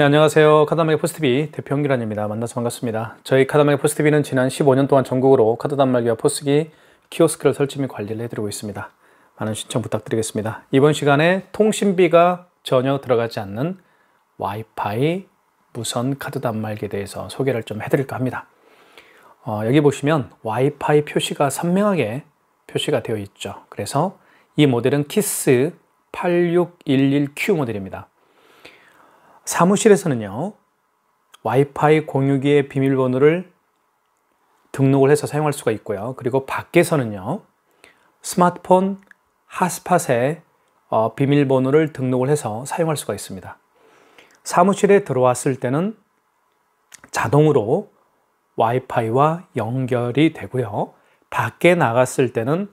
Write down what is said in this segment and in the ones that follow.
네, 안녕하세요. 카드단말기 포스TV 대표 홍기란입니다. 만나서 반갑습니다. 저희 카드단말기 포스TV는 지난 15년 동안 전국으로 카드 단말기와 포스기 키오스크를 설치 및 관리를 해드리고 있습니다. 많은 신청 부탁드리겠습니다. 이번 시간에 통신비가 전혀 들어가지 않는 와이파이 무선 카드 단말기에 대해서 소개를 좀 해드릴까 합니다. 여기 보시면 와이파이 표시가 선명하게 표시가 되어 있죠. 그래서 이 모델은 키스 8611Q 모델입니다. 사무실에서는요, 와이파이 공유기의 비밀번호를 등록을 해서 사용할 수가 있고요. 그리고 밖에서는요, 스마트폰 핫스팟에 비밀번호를 등록을 해서 사용할 수가 있습니다. 사무실에 들어왔을 때는 자동으로 와이파이와 연결이 되고요. 밖에 나갔을 때는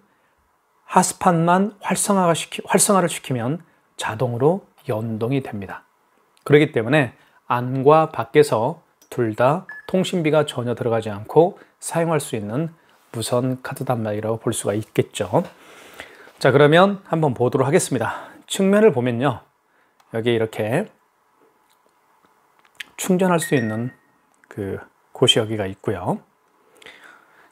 핫스팟만 활성화를 시키면 자동으로 연동이 됩니다. 그렇기 때문에 안과 밖에서 둘 다 통신비가 전혀 들어가지 않고 사용할 수 있는 무선 카드 단말기라고 볼 수가 있겠죠. 자, 그러면 한번 보도록 하겠습니다. 측면을 보면요, 여기 이렇게 충전할 수 있는 곳이 여기가 있고요.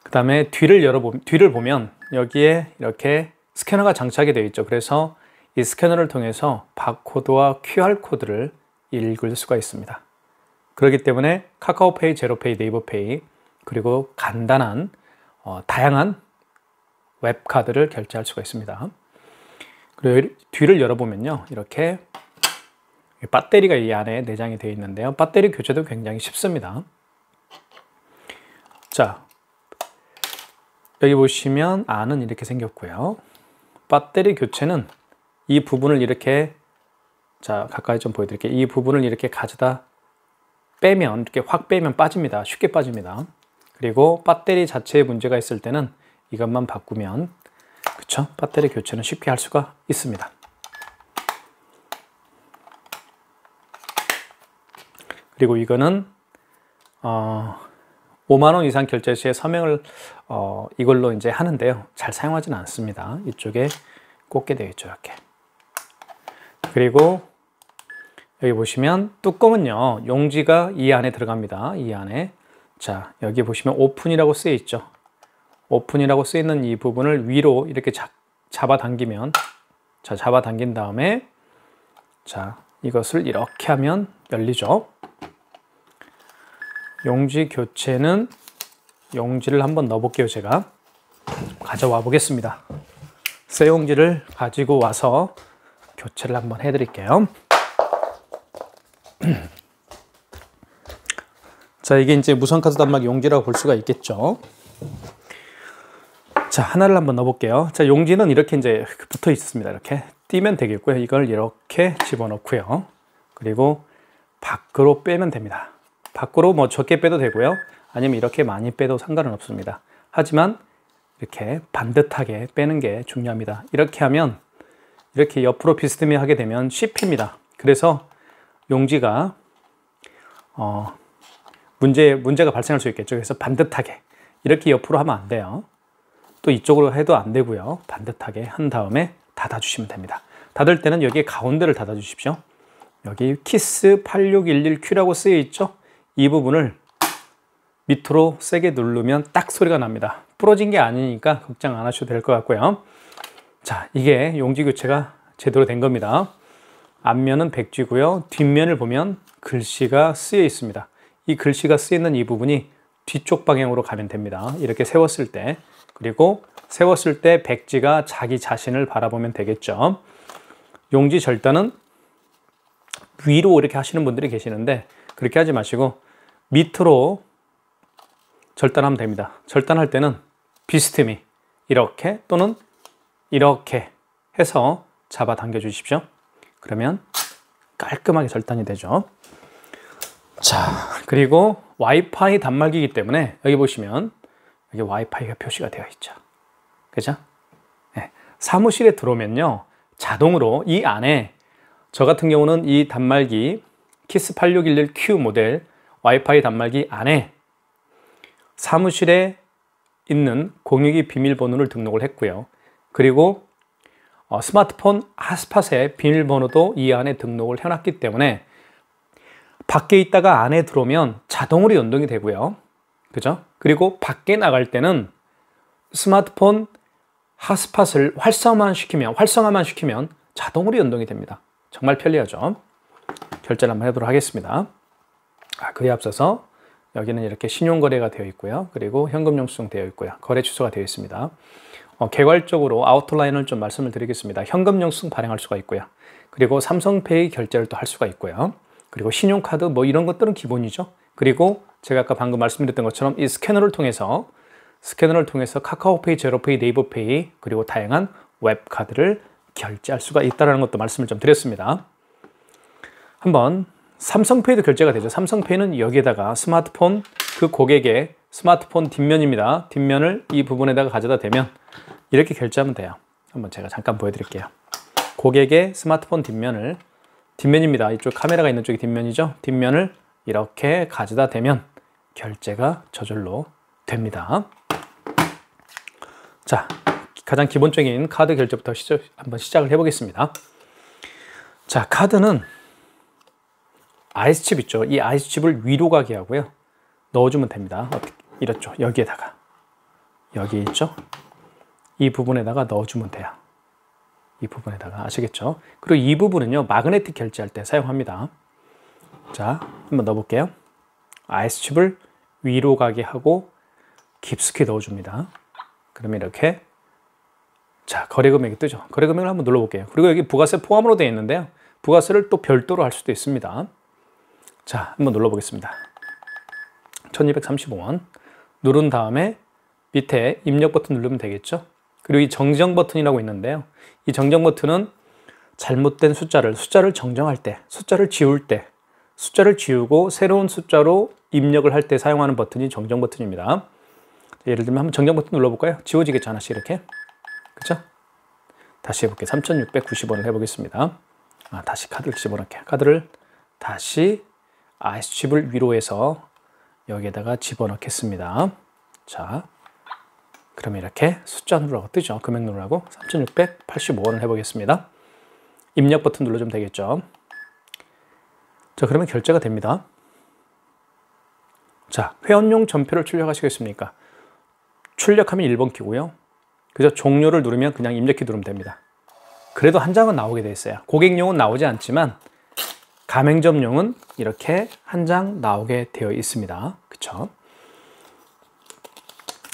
그 다음에 뒤를 보면 여기에 이렇게 스캐너가 장착이 되어 있죠. 그래서 이 스캐너를 통해서 바코드와 QR코드를 읽을 수가 있습니다. 그렇기 때문에 카카오페이, 제로페이, 네이버페이, 그리고 간단한 다양한 웹카드를 결제할 수가 있습니다. 그리고 뒤를 열어보면요, 이렇게 배터리가 이 안에 내장이 되어 있는데요, 배터리 교체도 굉장히 쉽습니다. 자, 여기 보시면 안은 이렇게 생겼고요. 배터리 교체는 이 부분을 이렇게, 자, 가까이 좀 보여드릴게요. 이 부분을 이렇게 가져다 빼면, 이렇게 확 빼면 빠집니다. 쉽게 빠집니다. 그리고 배터리 자체에 문제가 있을 때는 이것만 바꾸면, 그쵸? 배터리 교체는 쉽게 할 수가 있습니다. 그리고 이거는 5만 원 이상 결제 시에 서명을 이걸로 이제 하는데요, 잘 사용하지는 않습니다. 이쪽에 꽂게 되어 있죠, 이렇게. 그리고 여기 보시면 뚜껑은요, 용지가 이 안에 들어갑니다. 이 안에. 자, 여기 보시면 오픈이라고 쓰여 있죠. 오픈이라고 쓰여 있는 이 부분을 위로 이렇게 잡아당기면, 자, 잡아당긴 다음에, 자, 이것을 이렇게 하면 열리죠. 용지 교체는, 용지를 한번 넣어 볼게요. 제가 가져와 보겠습니다. 새 용지를 가지고 와서 교체를 한번 해 드릴게요. 자, 이게 이제 무선 카드 단말기 용지라고 볼 수가 있겠죠. 자, 하나를 한번 넣어 볼게요. 자, 용지는 이렇게 이제 붙어 있습니다. 이렇게 띄면 되겠고요. 이걸 이렇게 집어넣고요. 그리고 밖으로 빼면 됩니다. 밖으로 뭐 적게 빼도 되고요, 아니면 이렇게 많이 빼도 상관은 없습니다. 하지만 이렇게 반듯하게 빼는 게 중요합니다. 이렇게 하면, 이렇게 옆으로 비스듬히 하게 되면 씹힙니다. 그래서 용지가 문제가 발생할 수 있겠죠. 그래서 반듯하게 이렇게 옆으로 하면 안 돼요. 또 이쪽으로 해도 안 되고요. 반듯하게 한 다음에 닫아주시면 됩니다. 닫을 때는 여기 가운데를 닫아주십시오. 여기 키스 8611Q라고 쓰여 있죠. 이 부분을 밑으로 세게 누르면 딱 소리가 납니다. 부러진 게 아니니까 걱정 안 하셔도 될 것 같고요. 자, 이게 용지 교체가 제대로 된 겁니다. 앞면은 백지고요. 뒷면을 보면 글씨가 쓰여 있습니다. 이 글씨가 쓰여 있는 이 부분이 뒤쪽 방향으로 가면 됩니다. 이렇게 세웠을 때, 그리고 세웠을 때 백지가 자기 자신을 바라보면 되겠죠. 용지 절단은 위로 이렇게 하시는 분들이 계시는데, 그렇게 하지 마시고 밑으로 절단하면 됩니다. 절단할 때는 비스듬히 이렇게 또는 이렇게 해서 잡아 당겨 주십시오. 그러면 깔끔하게 절단이 되죠. 자, 그리고 와이파이 단말기이기 때문에 여기 보시면 여기 와이파이가 표시가 되어 있죠. 그죠? 네. 사무실에 들어오면요, 자동으로 이 안에, 저 같은 경우는 이 단말기 키스 8611Q 모델 와이파이 단말기 안에 사무실에 있는 공유기 비밀번호를 등록을 했고요. 그리고 스마트폰 핫스팟의 비밀번호도 이 안에 등록을 해놨기 때문에 밖에 있다가 안에 들어오면 자동으로 연동이 되고요. 그죠? 그리고 밖에 나갈 때는 스마트폰 핫스팟을 활성화만 시키면 자동으로 연동이 됩니다. 정말 편리하죠? 결제를 한번 해보도록 하겠습니다. 그에 앞서서 여기는 이렇게 신용거래가 되어 있고요. 그리고 현금 영수증 되어 있고요. 거래 취소가 되어 있습니다. 개괄적으로 아웃라인을 좀 말씀을 드리겠습니다. 현금 영수증 발행할 수가 있고요. 그리고 삼성페이 결제를 또 할 수가 있고요. 그리고 신용카드 뭐 이런 것들은 기본이죠. 그리고 제가 아까 방금 말씀드렸던 것처럼 이 스캐너를 통해서 카카오페이, 제로페이, 네이버페이 그리고 다양한 웹카드를 결제할 수가 있다는 것도 말씀을 좀 드렸습니다. 한번 삼성페이도 결제가 되죠. 삼성페이는 여기에다가 스마트폰, 그 고객의 스마트폰 뒷면입니다. 뒷면을 이 부분에다가 가져다 대면 이렇게 결제하면 돼요. 한번 제가 잠깐 보여드릴게요. 고객의 스마트폰 뒷면입니다. 이쪽 카메라가 있는 쪽이 뒷면이죠. 뒷면을 이렇게 가져다 대면 결제가 저절로 됩니다. 자, 가장 기본적인 카드 결제부터 한번 시작을 해보겠습니다. 자, 카드는 아이스칩 있죠. 이 아이스칩을 위로 가게 하고요. 넣어주면 됩니다. 이렇죠. 여기에다가. 여기 있죠. 이 부분에다가 넣어주면 돼요. 이 부분에다가. 아시겠죠? 그리고 이 부분은요. 마그네틱 결제할 때 사용합니다. 자, 한번 넣어볼게요. 아이스칩을 위로 가게 하고 깊숙이 넣어줍니다. 그러면 이렇게 자, 거래 금액이 뜨죠. 거래 금액을 한번 눌러볼게요. 그리고 여기 부가세 포함으로 되어 있는데요. 부가세를 또 별도로 할 수도 있습니다. 자, 한번 눌러보겠습니다. 1235원 누른 다음에 밑에 입력 버튼 누르면 되겠죠. 그리고 이 정정 버튼이라고 있는데요. 이 정정 버튼은 잘못된 숫자를 정정할 때, 숫자를 지울 때, 숫자를 지우고 새로운 숫자로 입력을 할 때 사용하는 버튼이 정정 버튼입니다. 예를 들면 한번 정정 버튼 눌러볼까요? 지워지겠죠, 하나씩 이렇게. 그쵸? 다시 해볼게요. 3,690원을 해보겠습니다. 다시 카드를 집어넣을게요. 카드를 다시 아이스칩을 위로 해서 여기에다가 집어넣겠습니다. 자, 그러면 이렇게 숫자 누르라고 뜨죠. 금액 누르라고 3,685원을 해보겠습니다. 입력 버튼 눌러주면 되겠죠. 자, 그러면 결제가 됩니다. 자, 회원용 전표를 출력하시겠습니까? 출력하면 1번 키고요. 그래서 종료를 누르면 그냥 입력키 누르면 됩니다. 그래도 한 장은 나오게 돼 있어요. 고객용은 나오지 않지만 가맹점용은 이렇게 한 장 나오게 되어 있습니다. 그쵸?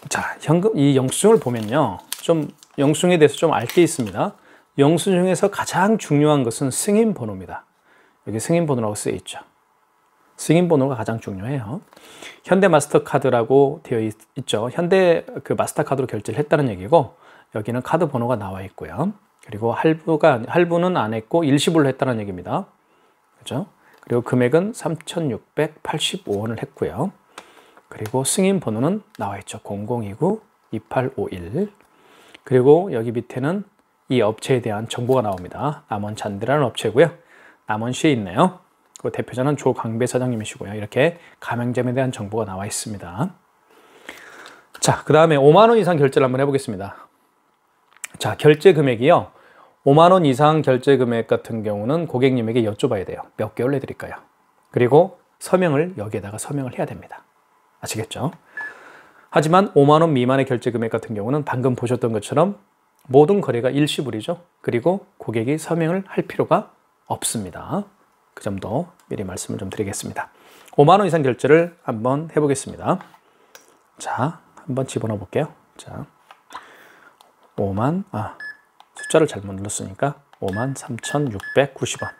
자, 이 영수증을 보면요. 좀 영수증에 대해서 좀 알 게 있습니다. 영수증에서 가장 중요한 것은 승인번호입니다. 여기 승인번호라고 쓰여 있죠. 승인번호가 가장 중요해요. 현대 마스터카드라고 되어 있죠. 현대 그 마스터카드로 결제를 했다는 얘기고 여기는 카드 번호가 나와 있고요. 그리고 할부는 안 했고 일시불로 했다는 얘기입니다. 그죠? 그리고 금액은 3,685원을 했고요. 그리고 승인 번호는 나와 있죠. 0029-2851. 그리고 여기 밑에는 이 업체에 대한 정보가 나옵니다. 남원잔디라는 업체고요. 남원시에 있네요. 그 대표자는 조강배 사장님이시고요. 이렇게 가맹점에 대한 정보가 나와 있습니다. 자, 그 다음에 5만 원 이상 결제를 한번 해보겠습니다. 자, 결제 금액이요. 5만 원 이상 결제 금액 같은 경우는 고객님에게 여쭤봐야 돼요. 몇 개월 내드릴까요? 그리고 서명을 여기에다가 서명을 해야 됩니다. 아시겠죠? 하지만 5만 원 미만의 결제 금액 같은 경우는 방금 보셨던 것처럼 모든 거래가 일시불이죠. 그리고 고객이 서명을 할 필요가 없습니다. 그 점도 미리 말씀을 좀 드리겠습니다. 5만 원 이상 결제를 한번 해보겠습니다. 자, 한번 집어넣어 볼게요. 자, 숫자를 잘못 눌렀으니까 53,690원.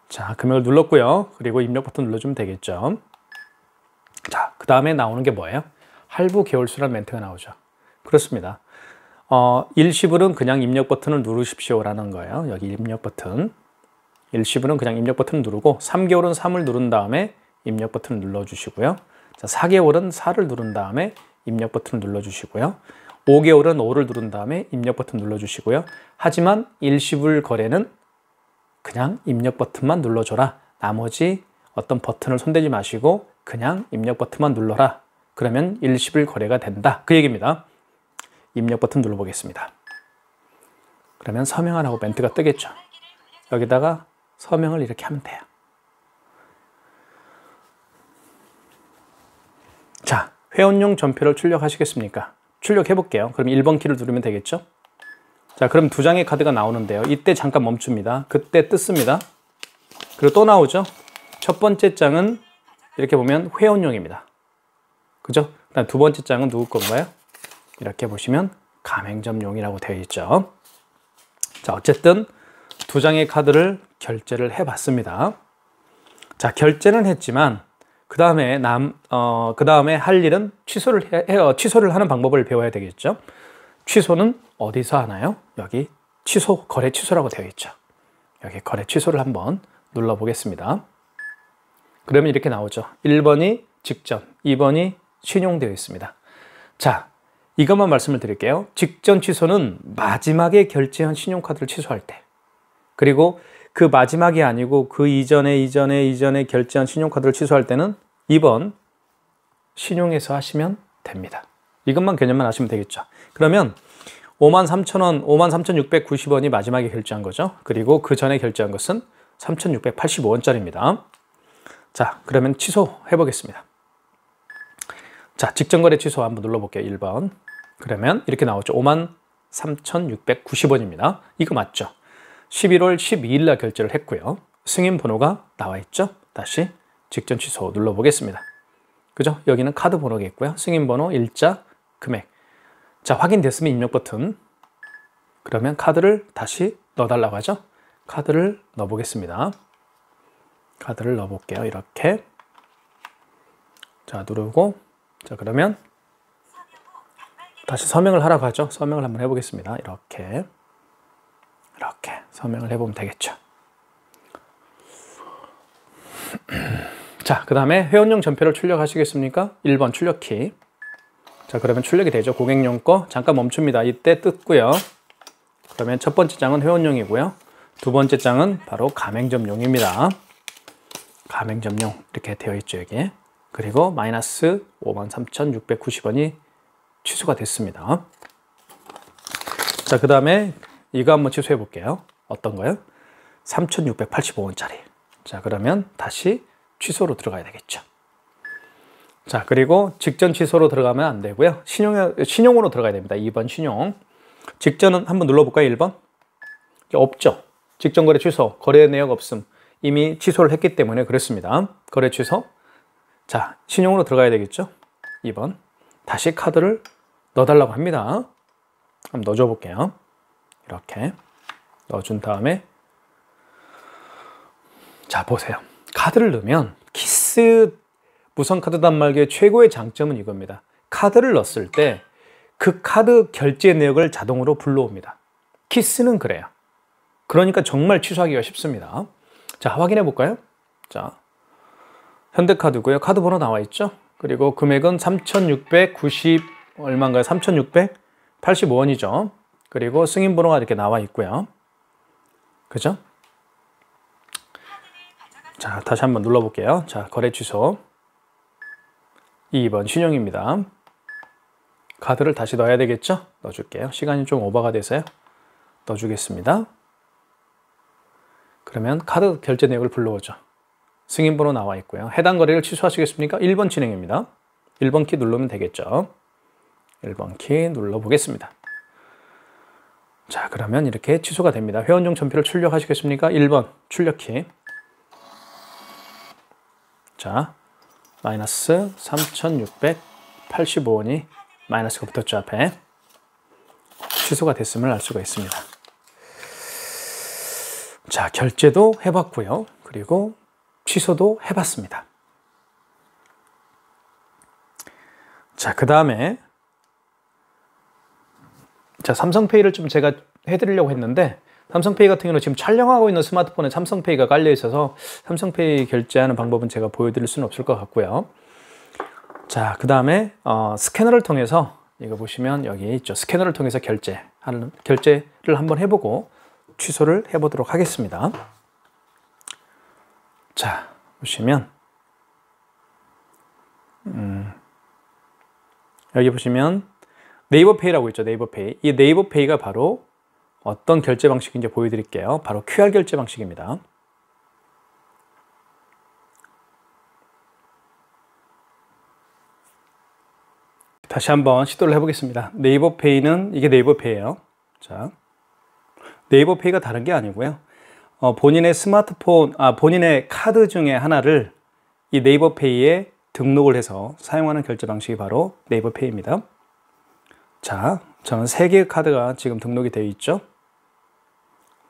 자, 금액을 눌렀고요. 그리고 입력 버튼 눌러주면 되겠죠. 자, 그 다음에 나오는 게 뭐예요? 할부 개월수라는 멘트가 나오죠. 그렇습니다. 일시불은 그냥 입력 버튼을 누르십시오라는 거예요. 여기 입력 버튼. 일시불은 그냥 입력 버튼을 누르고 3개월은 3을 누른 다음에 입력 버튼을 눌러주시고요. 자, 4개월은 4를 누른 다음에 입력 버튼을 눌러주시고요. 5개월은 5를 누른 다음에 입력 버튼 눌러주시고요. 하지만 일시불 거래는 그냥 입력 버튼만 눌러줘라. 나머지 어떤 버튼을 손대지 마시고 그냥 입력 버튼만 눌러라. 그러면 일시불 거래가 된다. 그 얘기입니다. 입력 버튼 눌러보겠습니다. 그러면 서명 안 하고 멘트가 뜨겠죠. 여기다가 서명을 이렇게 하면 돼요. 자, 회원용 전표를 출력하시겠습니까? 출력해 볼게요. 그럼 1번 키를 누르면 되겠죠? 자, 그럼 두 장의 카드가 나오는데요. 이때 잠깐 멈춥니다. 그때 뜯습니다. 그리고 또 나오죠? 첫 번째 장은 이렇게 보면 회원용입니다. 그죠? 그다음 두 번째 장은 누구 건가요? 이렇게 보시면 가맹점용이라고 되어 있죠. 자, 어쨌든 두 장의 카드를 결제를 해봤습니다. 자, 결제는 했지만 그 다음에 할 일은 취소를 하는 방법을 배워야 되겠죠. 취소는 어디서 하나요? 여기 취소, 거래 취소라고 되어 있죠. 여기 거래 취소를 한번 눌러 보겠습니다. 그러면 이렇게 나오죠. 1번이 직전, 2번이 신용되어 있습니다. 자, 이것만 말씀을 드릴게요. 직전 취소는 마지막에 결제한 신용카드를 취소할 때, 그리고 그 마지막이 아니고 그 이전에 결제한 신용카드를 취소할 때는 2번 신용에서 하시면 됩니다. 이것만 개념만 하시면 되겠죠. 그러면 53,000원, 53,690원이 마지막에 결제한 거죠. 그리고 그 전에 결제한 것은 3,685원짜리입니다. 자, 그러면 취소해 보겠습니다. 자, 직전거래 취소 한번 눌러볼게요. 1번. 그러면 이렇게 나오죠. 53,690원입니다. 이거 맞죠? 11월 12일 날 결제를 했고요. 승인 번호가 나와 있죠? 다시 직전 취소 눌러보겠습니다. 그죠? 여기는 카드 번호가 있고요. 승인 번호, 일자, 금액. 자, 확인됐으면 입력 버튼. 그러면 카드를 다시 넣어달라고 하죠? 카드를 넣어보겠습니다. 카드를 넣어볼게요. 이렇게. 자, 누르고. 자, 그러면 다시 서명을 하라고 하죠. 서명을 한번 해보겠습니다. 이렇게 서명을 해보면 되겠죠. 자, 그 다음에 회원용 전표를 출력하시겠습니까? 1번 출력키. 자, 그러면 출력이 되죠. 고객용 거 잠깐 멈춥니다. 이때 뜯고요. 그러면 첫 번째 장은 회원용이고요. 두 번째 장은 바로 가맹점용입니다. 가맹점용 이렇게 되어 있죠, 여기. 그리고 마이너스 53,690원이 취소가 됐습니다. 자, 그 다음에 이거 한번 취소해 볼게요. 어떤 거요? 3,685원짜리. 자, 그러면 다시 취소로 들어가야 되겠죠. 자, 그리고 직전 취소로 들어가면 안 되고요. 신용으로 들어가야 됩니다. 2번 신용. 직전은 한번 눌러볼까요? 1번. 없죠. 직전 거래 취소, 거래 내역 없음. 이미 취소를 했기 때문에 그렇습니다. 거래 취소. 자, 신용으로 들어가야 되겠죠. 2번. 다시 카드를 넣어달라고 합니다. 한번 넣어줘 볼게요. 이렇게 넣어준 다음에, 자, 보세요. 카드를 넣으면 키스 무선 카드 단말기의 최고의 장점은 이겁니다. 카드를 넣었을 때 그 카드 결제 내역을 자동으로 불러옵니다. 키스는 그래요. 그러니까 정말 취소하기가 쉽습니다. 자, 확인해 볼까요? 자, 현대카드고요. 카드 번호 나와 있죠. 그리고 금액은 3,690 얼마인가요? 3,685원이죠. 그리고 승인 번호가 이렇게 나와 있고요. 그죠? 자, 다시 한번 눌러볼게요. 자, 거래 취소. 2번 신용입니다. 카드를 다시 넣어야 되겠죠? 넣어줄게요. 시간이 좀 오버가 돼서요. 넣어주겠습니다. 그러면 카드 결제 내역을 불러오죠. 승인 번호 나와 있고요. 해당 거래를 취소하시겠습니까? 1번 진행입니다. 1번 키 누르면 되겠죠. 1번 키 눌러보겠습니다. 자, 그러면 이렇게 취소가 됩니다. 회원용 전표를 출력하시겠습니까? 1번 출력키. 자, 마이너스 3,685원이 마이너스가 붙었죠, 앞에. 취소가 됐음을 알 수가 있습니다. 자, 결제도 해봤고요. 그리고 취소도 해봤습니다. 자, 그 다음에 자, 삼성페이를 좀 제가 해드리려고 했는데, 삼성페이 같은 경우는 지금 촬영하고 있는 스마트폰에 삼성페이가 깔려 있어서 삼성페이 결제하는 방법은 제가 보여드릴 수는 없을 것 같고요. 자, 그 다음에 스캐너를 통해서, 이거 보시면 여기 있죠. 스캐너를 통해서 결제를 한번 해보고 취소를 해보도록 하겠습니다. 자, 보시면 여기 보시면 네이버페이라고 있죠. 네이버페이. 이 네이버페이가 바로 어떤 결제 방식인지 보여드릴게요. 바로 QR 결제 방식입니다. 다시 한번 시도를 해보겠습니다. 네이버페이는 이게 네이버페이예요. 자, 네이버페이가 다른 게 아니고요. 본인의 스마트폰, 본인의 카드 중에 하나를 이 네이버페이에 등록을 해서 사용하는 결제 방식이 바로 네이버페이입니다. 자, 저는 3개의 카드가 지금 등록이 되어 있죠.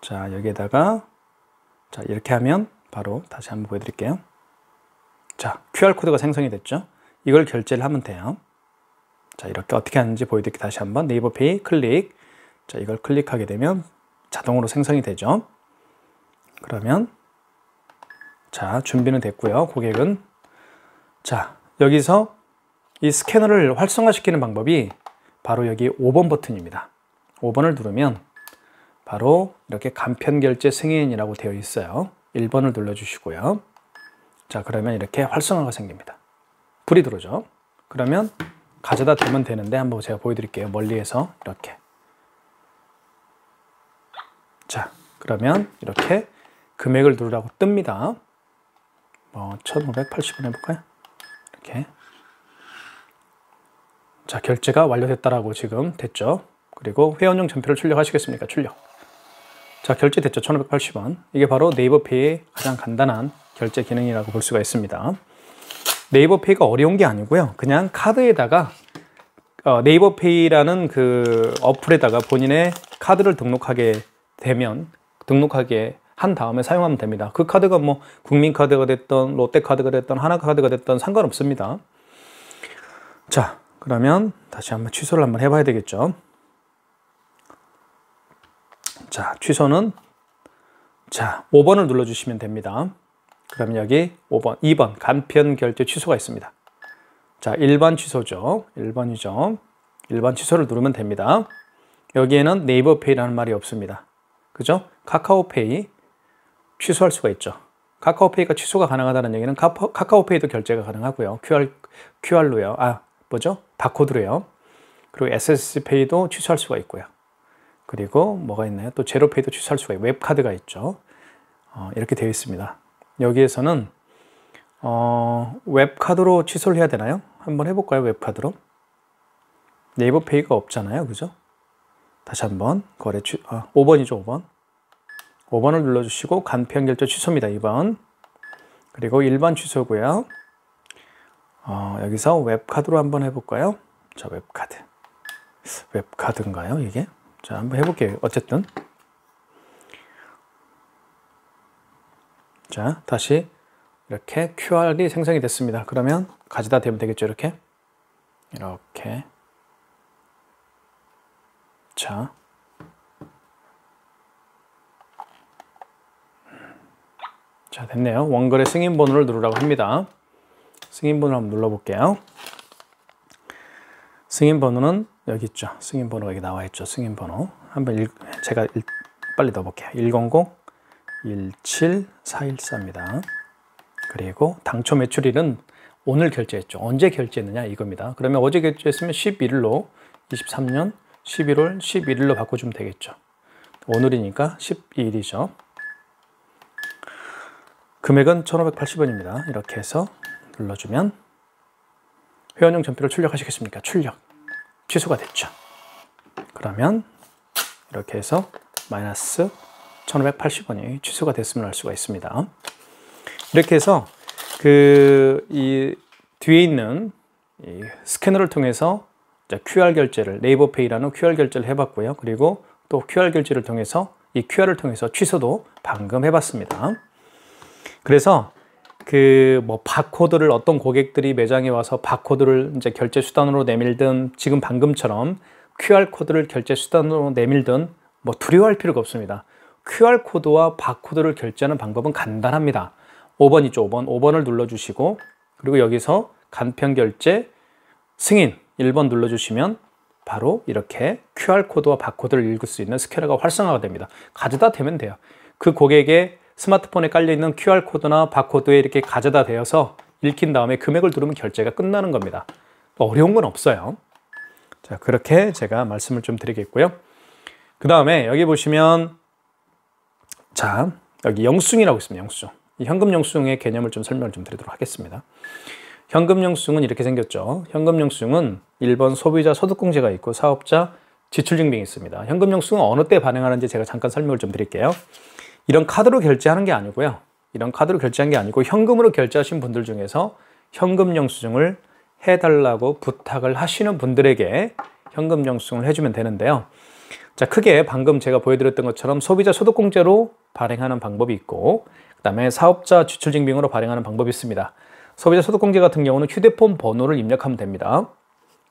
자, 여기에다가 자, 이렇게 하면 바로 다시 한번 보여드릴게요. 자, QR코드가 생성이 됐죠. 이걸 결제를 하면 돼요. 자, 이렇게 어떻게 하는지 보여드릴게요. 다시 한번 네이버페이 클릭. 자, 이걸 클릭하게 되면 자동으로 생성이 되죠. 그러면 자, 준비는 됐고요. 고객은 자, 여기서 이 스캐너를 활성화시키는 방법이 바로 여기 5번 버튼입니다. 5번을 누르면 바로 이렇게 간편결제 승인이라고 되어 있어요. 1번을 눌러주시고요. 자, 그러면 이렇게 활성화가 생깁니다. 불이 들어오죠. 그러면 가져다 대면 되는데 한번 제가 보여드릴게요. 멀리에서 이렇게. 자, 그러면 이렇게 금액을 누르라고 뜹니다. 1580원 해볼까요? 이렇게. 자, 결제가 완료됐다라고 지금 됐죠. 그리고 회원용 전표를 출력하시겠습니까? 출력. 자, 결제됐죠. 1580원. 이게 바로 네이버페이의 가장 간단한 결제 기능이라고 볼 수가 있습니다. 네이버페이가 어려운 게 아니고요. 그냥 카드에다가 네이버페이라는 그 어플에다가 본인의 카드를 등록하게 한 다음에 사용하면 됩니다. 그 카드가 뭐 국민카드가 됐던 롯데카드가 됐던 하나카드가 됐던 상관없습니다. 자, 그러면 다시 한번 취소를 한번 해봐야 되겠죠. 자, 취소는 자, 5번을 눌러주시면 됩니다. 그러면 여기 5번, 2번 간편 결제 취소가 있습니다. 자, 일반 취소죠. 1번이죠. 일반 취소를 누르면 됩니다. 여기에는 네이버페이라는 말이 없습니다. 그죠? 카카오페이 취소할 수가 있죠. 카카오페이가 취소가 가능하다는 얘기는 카카오페이도 결제가 가능하고요. QR로요. 바코드로요. 그리고 SS페이도 취소할 수가 있고요. 그리고 뭐가 있나요? 또 제로페이도 취소할 수가 있고 웹카드가 있죠. 이렇게 되어 있습니다. 여기에서는 웹카드로 취소를 해야 되나요? 한번 해볼까요? 웹카드로. 네이버페이가 없잖아요. 그죠? 다시 한번 5번이죠. 5번. 5번을 눌러주시고 간편결제 취소입니다. 2번. 그리고 일반 취소고요. 여기서 웹카드로 한번 해볼까요? 자, 웹카드. 웹카드인가요? 이게? 자, 한번 해볼게요. 어쨌든. 자, 다시 이렇게 QR이 생성이 됐습니다. 그러면 가져다 대면 되겠죠. 이렇게. 이렇게. 자. 자, 됐네요. 원거래 승인번호를 누르라고 합니다. 승인번호를 한번 눌러볼게요. 승인번호는 여기 있죠. 승인번호가 여기 나와 있죠. 승인번호. 한번 제가 빨리 넣어볼게요. 100-17414입니다. 그리고 당초 매출일은 오늘 결제했죠. 언제 결제했느냐 이겁니다. 그러면 어제 결제했으면 11일로 23년 11월 11일로 바꿔주면 되겠죠. 오늘이니까 12일이죠. 금액은 1580원입니다. 이렇게 해서 눌러주면 회원용 전표를 출력하시겠습니까? 출력. 취소가 됐죠. 그러면 이렇게 해서 마이너스 1580원이 취소가 됐음을 알 수가 있습니다. 이렇게 해서 이 뒤에 있는 이 스캐너를 통해서 QR 결제를 네이버페이라는 QR 결제를 해봤고요. 그리고 또 QR 결제를 통해서 이 QR을 통해서 취소도 방금 해봤습니다. 그래서 바코드를 어떤 고객들이 매장에 와서 바코드를 이제 결제 수단으로 내밀든 지금 방금처럼 QR 코드를 결제 수단으로 내밀든 두려워할 필요가 없습니다. QR 코드와 바코드를 결제하는 방법은 간단합니다. 5번 있죠. 5번을 눌러주시고 그리고 여기서 간편 결제 승인 1번 눌러주시면 바로 이렇게 QR 코드와 바코드를 읽을 수 있는 스캐너가 활성화가 됩니다. 가져다 대면 돼요. 그 고객의 스마트폰에 깔려있는 QR코드나 바코드에 이렇게 가져다 대어서 읽힌 다음에 금액을 누르면 결제가 끝나는 겁니다. 어려운 건 없어요. 자, 그렇게 제가 말씀을 좀 드리겠고요. 그 다음에 여기 보시면 자, 여기 영수증이라고 있습니다. 영수증. 이 현금 영수증의 개념을 좀 설명을 좀 드리도록 하겠습니다. 현금 영수증은 이렇게 생겼죠. 현금 영수증은 1번 소비자 소득공제가 있고 사업자 지출증빙이 있습니다. 현금 영수증은 어느 때 발행하는지 제가 잠깐 설명을 좀 드릴게요. 이런 카드로 결제하는 게 아니고요. 이런 카드로 결제한 게 아니고 현금으로 결제하신 분들 중에서 현금 영수증을 해달라고 부탁을 하시는 분들에게 현금 영수증을 해주면 되는데요. 자, 크게 방금 제가 보여드렸던 것처럼 소비자 소득공제로 발행하는 방법이 있고, 그 다음에 사업자 지출증빙으로 발행하는 방법이 있습니다. 소비자 소득공제 같은 경우는 휴대폰 번호를 입력하면 됩니다.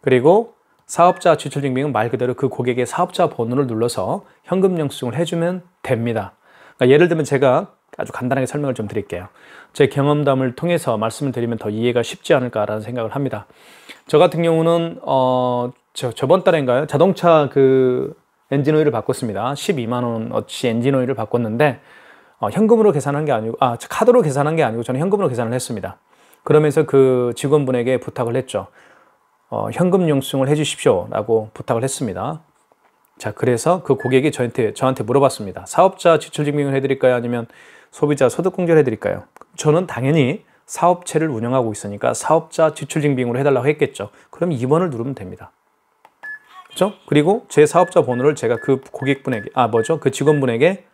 그리고 사업자 지출증빙은 말 그대로 그 고객의 사업자 번호를 눌러서 현금 영수증을 해주면 됩니다. 그러니까 예를 들면 제가 아주 간단하게 설명을 좀 드릴게요. 제 경험담을 통해서 말씀을 드리면 더 이해가 쉽지 않을까라는 생각을 합니다. 저 같은 경우는 저번 달인가요? 자동차 그 엔진 오일을 바꿨습니다. 12만 원어치 엔진 오일을 바꿨는데 현금으로 계산한 게 아니고 카드로 계산한 게 아니고 저는 현금으로 계산을 했습니다. 그러면서 그 직원분에게 부탁을 했죠. 현금 영수증을 해주십시오 라고 부탁을 했습니다. 자, 그래서 그 고객이 저한테 물어봤습니다. 사업자 지출증빙을 해드릴까요? 아니면 소비자 소득공제를 해드릴까요? 저는 당연히 사업체를 운영하고 있으니까 사업자 지출증빙으로 해달라고 했겠죠. 그럼 2번을 누르면 됩니다. 그렇죠? 그리고 제 사업자 번호를 제가 그 고객분에게, 그 직원분에게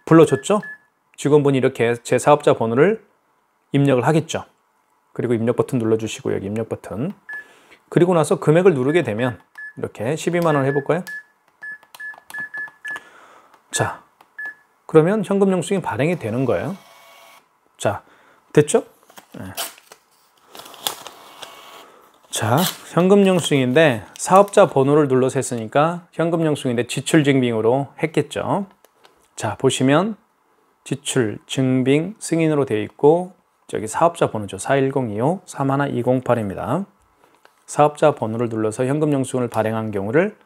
불러줬죠? 직원분이 이렇게 제 사업자 번호를 입력을 하겠죠. 그리고 입력 버튼 눌러주시고, 여기 입력 버튼. 그리고 나서 금액을 누르게 되면 이렇게 12만 원 해볼까요? 자, 그러면 현금 영수증이 발행이 되는 거예요. 자, 됐죠? 네. 자, 현금 영수증인데 사업자 번호를 눌러서 했으니까 현금 영수증인데 지출증빙으로 했겠죠. 자, 보시면 지출증빙 승인으로 되어 있고 저기 사업자 번호죠. 4102531208입니다. 사업자 번호를 눌러서 현금 영수증을 발행한 경우를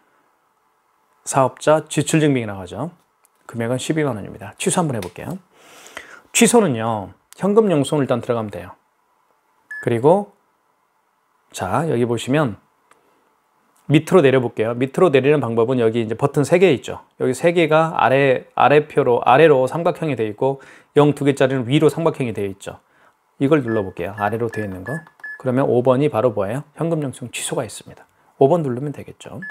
사업자 지출증빙이라고 하죠. 금액은 12만 원입니다. 취소 한번 해볼게요. 취소는요, 현금 영수증을 일단 들어가면 돼요. 그리고 자, 여기 보시면 밑으로 내려볼게요. 밑으로 내리는 방법은 여기 이제 버튼 3개 있죠. 여기 3개가 아래로 삼각형이 되어 있고 0 2개짜리는 위로 삼각형이 되어 있죠. 이걸 눌러볼게요. 아래로 되어 있는 거. 그러면 5번이 바로 뭐예요? 현금 영수증 취소가 있습니다. 5번 누르면 되겠죠.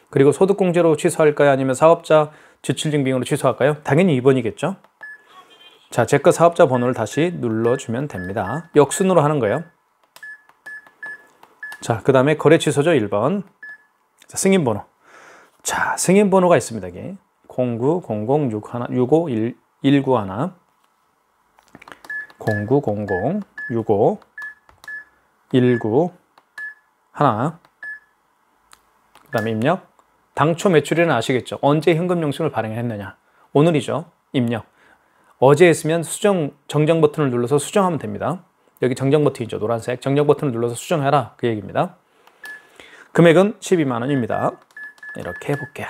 그리고 소득공제로 취소할까요? 아니면 사업자 지출증빙으로 취소할까요? 당연히 2번이겠죠. 자, 제 거 사업자 번호를 다시 눌러주면 됩니다. 역순으로 하는 거예요. 자, 그 다음에 거래 취소죠. 1번. 자, 승인번호. 자, 승인번호가 있습니다. 여기 0900-65191 0900-6519 그 다음에 입력. 당초 매출일은 아시겠죠? 언제 현금 영수증을 발행했느냐? 오늘이죠. 입력. 어제 했으면 정정 버튼을 눌러서 수정하면 됩니다. 여기 정정 버튼이죠. 노란색. 정정 버튼을 눌러서 수정해라. 그 얘기입니다. 금액은 12만 원입니다. 이렇게 해볼게요.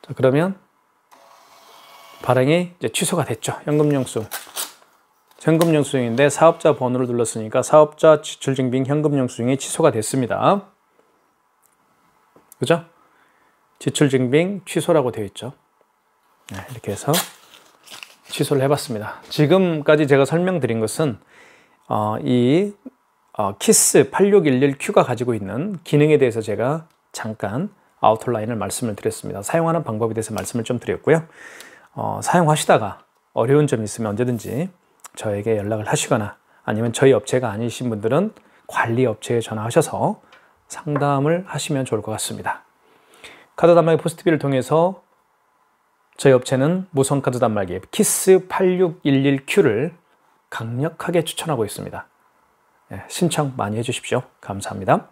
자, 그러면 발행이 이제 취소가 됐죠. 현금 영수증인데 사업자 번호를 눌렀으니까 사업자 지출증빙 현금 영수증이 취소가 됐습니다. 그죠? 지출증빙 취소라고 되어 있죠. 네, 이렇게 해서 취소를 해봤습니다. 지금까지 제가 설명드린 것은 키스 8611Q가 가지고 있는 기능에 대해서 제가 잠깐 아웃라인을 말씀을 드렸습니다. 사용하는 방법에 대해서 말씀을 좀 드렸고요. 사용하시다가 어려운 점이 있으면 언제든지 저에게 연락을 하시거나 아니면 저희 업체가 아니신 분들은 관리 업체에 전화하셔서 상담을 하시면 좋을 것 같습니다. 카드 단말기 포스트비를 통해서 저희 업체는 무선 카드 단말기 키스 8611Q를 강력하게 추천하고 있습니다. 신청 많이 해주십시오. 감사합니다.